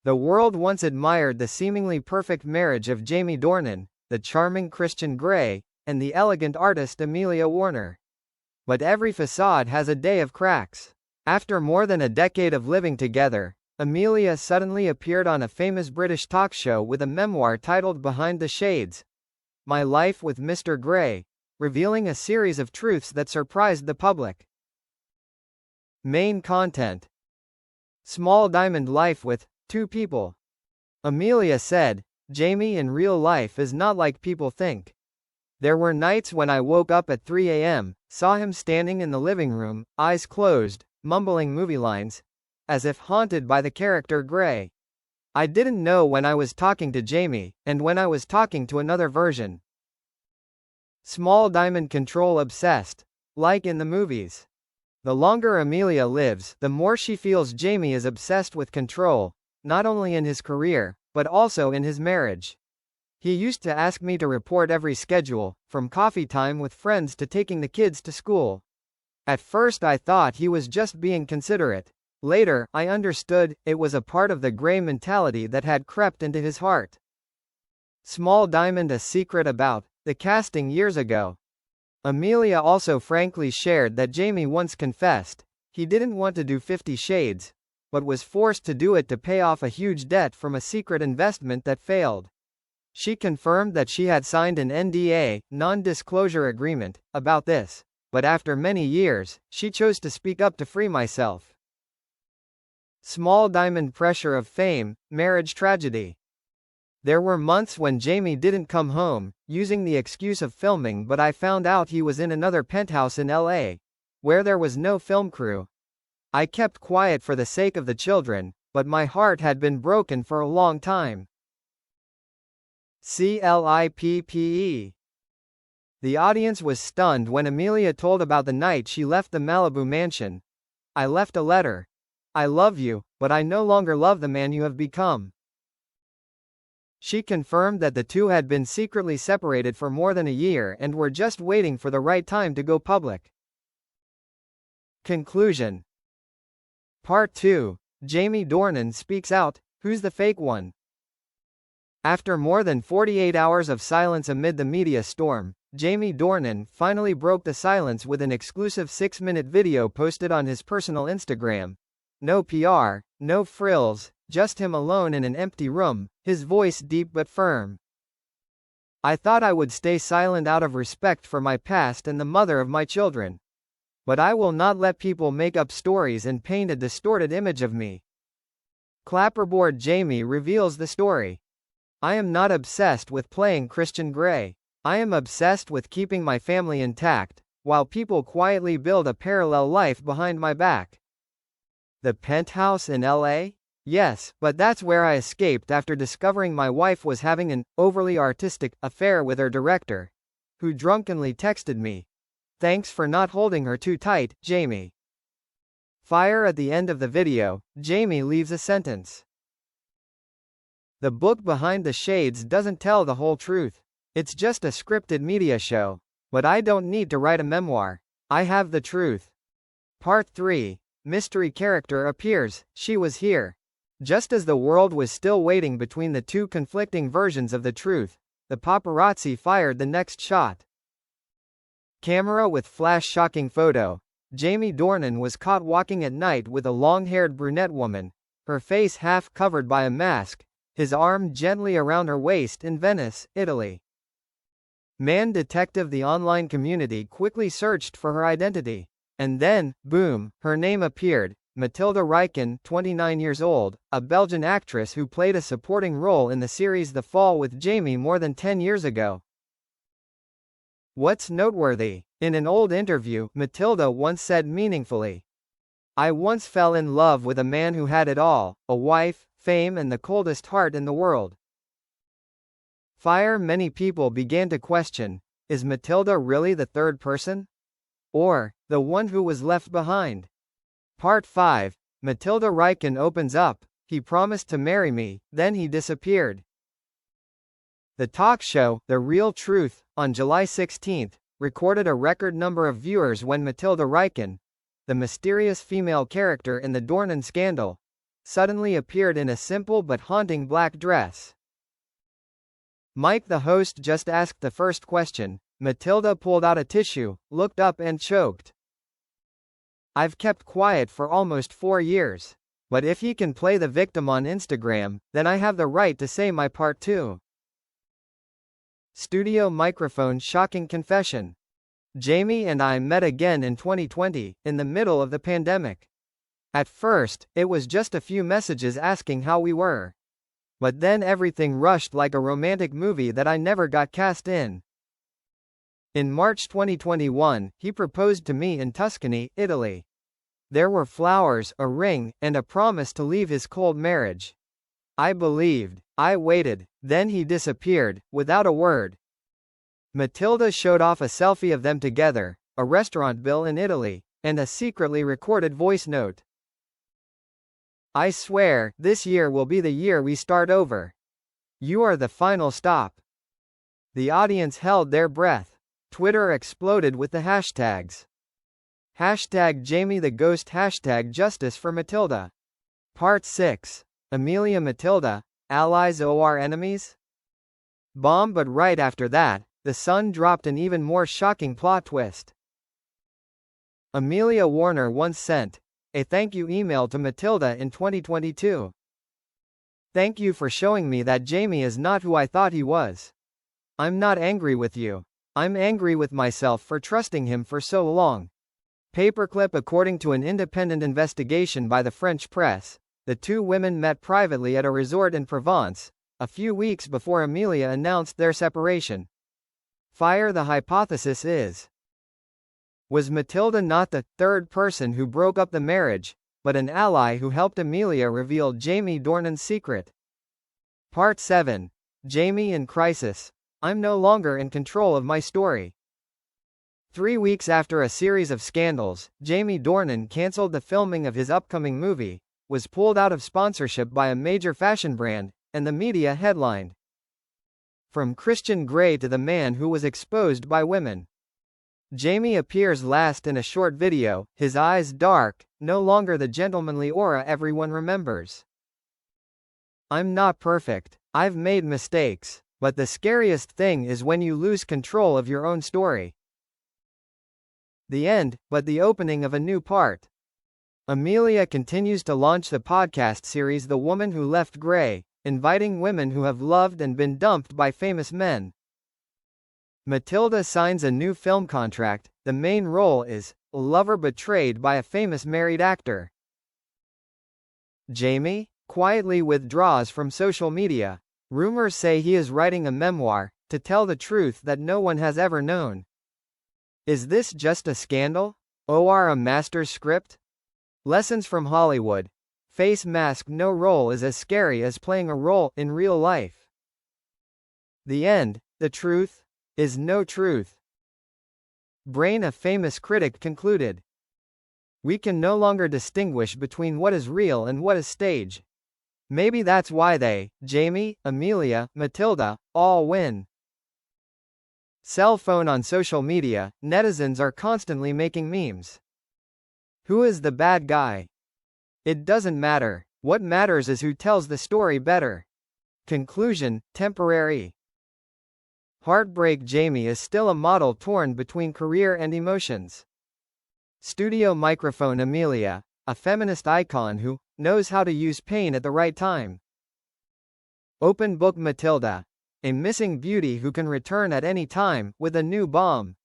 The world once admired the seemingly perfect marriage of Jamie Dornan, the charming Christian Grey, and the elegant artist Amelia Warner. But every facade has a day of cracks. After more than a decade of living together, Amelia suddenly appeared on a famous British talk show with a memoir titled Behind the Shades: My Life with Mr. Grey, revealing a series of truths that surprised the public. Main content: Small diamond life with two people. Amelia said, Jamie in real life is not like people think. There were nights when I woke up at 3 a.m., saw him standing in the living room, eyes closed, mumbling movie lines, as if haunted by the character Grey. I didn't know when I was talking to Jamie, and when I was talking to another version. Small diamond control obsessed. Like in the movies. The longer Amelia lives, the more she feels Jamie is obsessed with control, not only in his career, but also in his marriage. He used to ask me to report every schedule, from coffee time with friends to taking the kids to school. At first I thought he was just being considerate. Later, I understood, it was a part of the Grey mentality that had crept into his heart. Small diamond a secret about the casting years ago. Amelia also frankly shared that Jamie once confessed he didn't want to do 50 Shades, but was forced to do it to pay off a huge debt from a secret investment that failed. She confirmed that she had signed an NDA, non-disclosure agreement, about this, but after many years, she chose to speak up to free myself. Small diamond pressure of fame, marriage tragedy. There were months when Jamie didn't come home, using the excuse of filming, but I found out he was in another penthouse in LA, where there was no film crew. I kept quiet for the sake of the children, but my heart had been broken for a long time. CLIPPE. The audience was stunned when Amelia told about the night she left the Malibu mansion. I left a letter. I love you, but I no longer love the man you have become. She confirmed that the two had been secretly separated for more than a year and were just waiting for the right time to go public. Conclusion. Part 2. Jamie Dornan speaks out, who's the fake one? After more than 48 hours of silence amid the media storm, Jamie Dornan finally broke the silence with an exclusive 6-minute video posted on his personal Instagram. No PR, no frills, just him alone in an empty room, his voice deep but firm. I thought I would stay silent out of respect for my past and the mother of my children. But I will not let people make up stories and paint a distorted image of me. Clapperboard Jamie reveals the story. I am not obsessed with playing Christian Grey. I am obsessed with keeping my family intact, while people quietly build a parallel life behind my back. The penthouse in LA? Yes, but that's where I escaped after discovering my wife was having an overly artistic affair with her director, who drunkenly texted me, "Thanks for not holding her too tight, Jamie." Fire at the end of the video, Jamie leaves a sentence. The book Behind the Shades doesn't tell the whole truth. It's just a scripted media show. But I don't need to write a memoir. I have the truth. Part 3. Mystery character appears, she was here. Just as the world was still waiting between the two conflicting versions of the truth, the paparazzi fired the next shot. Camera with flash shocking photo. Jamie Dornan was caught walking at night with a long-haired brunette woman, her face half covered by a mask, his arm gently around her waist in Venice, Italy. Man detective. The online community quickly searched for her identity. And then, boom, her name appeared, Matilda, 29 years old, a Belgian actress who played a supporting role in the series The Fall with Jamie more than 10 years ago. What's noteworthy? In an old interview, Matilda once said meaningfully, "I once fell in love with a man who had it all, a wife, fame and the coldest heart in the world." Fire. Many people began to question, is Matilda really the third person? Or, the one who was left behind? Part 5. Matilda opens up, he promised to marry me, then he disappeared. The talk show, The Real Truth, on July 16, recorded a record number of viewers when Matilda, the mysterious female character in the Dornan scandal, suddenly appeared in a simple but haunting black dress. Mike, the host, just asked the first question. Matilda pulled out a tissue, looked up and choked. I've kept quiet for almost 4 years. But if he can play the victim on Instagram, then I have the right to say my part too. Studio microphone shocking confession. Jamie and I met again in 2020, in the middle of the pandemic. At first, it was just a few messages asking how we were. But then everything rushed like a romantic movie that I never got cast in. In March 2021, he proposed to me in Tuscany, Italy. There were flowers, a ring, and a promise to leave his cold marriage. I believed. I waited. Then he disappeared, without a word. Matilda showed off a selfie of them together, a restaurant bill in Italy, and a secretly recorded voice note. I swear, this year will be the year we start over. You are the final stop. The audience held their breath. Twitter exploded with the hashtags. Hashtag Jamie the Ghost. Hashtag Justice for Matilda. Part 6. Amelia Matilda, allies or enemies? Bomb. But right after that, The Sun dropped an even more shocking plot twist. Amelia Warner once sent a thank you email to Matilda in 2022. Thank you for showing me that Jamie is not who I thought he was. I'm not angry with you. I'm angry with myself for trusting him for so long. Paperclip. According to an independent investigation by the French press, the two women met privately at a resort in Provence, a few weeks before Amelia announced their separation. Fire. The hypothesis is: was Matilda not the third person who broke up the marriage, but an ally who helped Amelia reveal Jamie Dornan's secret? Part 7. Jamie in crisis. I'm no longer in control of my story. 3 weeks after a series of scandals, Jamie Dornan canceled the filming of his upcoming movie, was pulled out of sponsorship by a major fashion brand, and the media headlined, "From Christian Grey to the man who was exposed by women." Jamie appears last in a short video, his eyes dark, no longer the gentlemanly aura everyone remembers. I'm not perfect. I've made mistakes. But the scariest thing is when you lose control of your own story. The end, but the opening of a new part. Amelia continues to launch the podcast series The Woman Who Left Grey, inviting women who have loved and been dumped by famous men. Matilda signs a new film contract. The main role is a lover betrayed by a famous married actor. Jamie quietly withdraws from social media. Rumors say he is writing a memoir, to tell the truth that no one has ever known. Is this just a scandal? Or a master's script? Lessons from Hollywood. Face mask. No role is as scary as playing a role in real life. The end. The truth is no truth. Brain. A famous critic concluded, "We can no longer distinguish between what is real and what is stage. Maybe that's why they, Jamie, Amelia, Matilda, all win." Cell phone. On social media, netizens are constantly making memes. Who is the bad guy? It doesn't matter. What matters is who tells the story better. Conclusion: temporary. Heartbreak. Jamie is still a model torn between career and emotions. Studio microphone. Amelia, a feminist icon who knows how to use pain at the right time. Open book. Matilda, a missing beauty who can return at any time with a new bomb.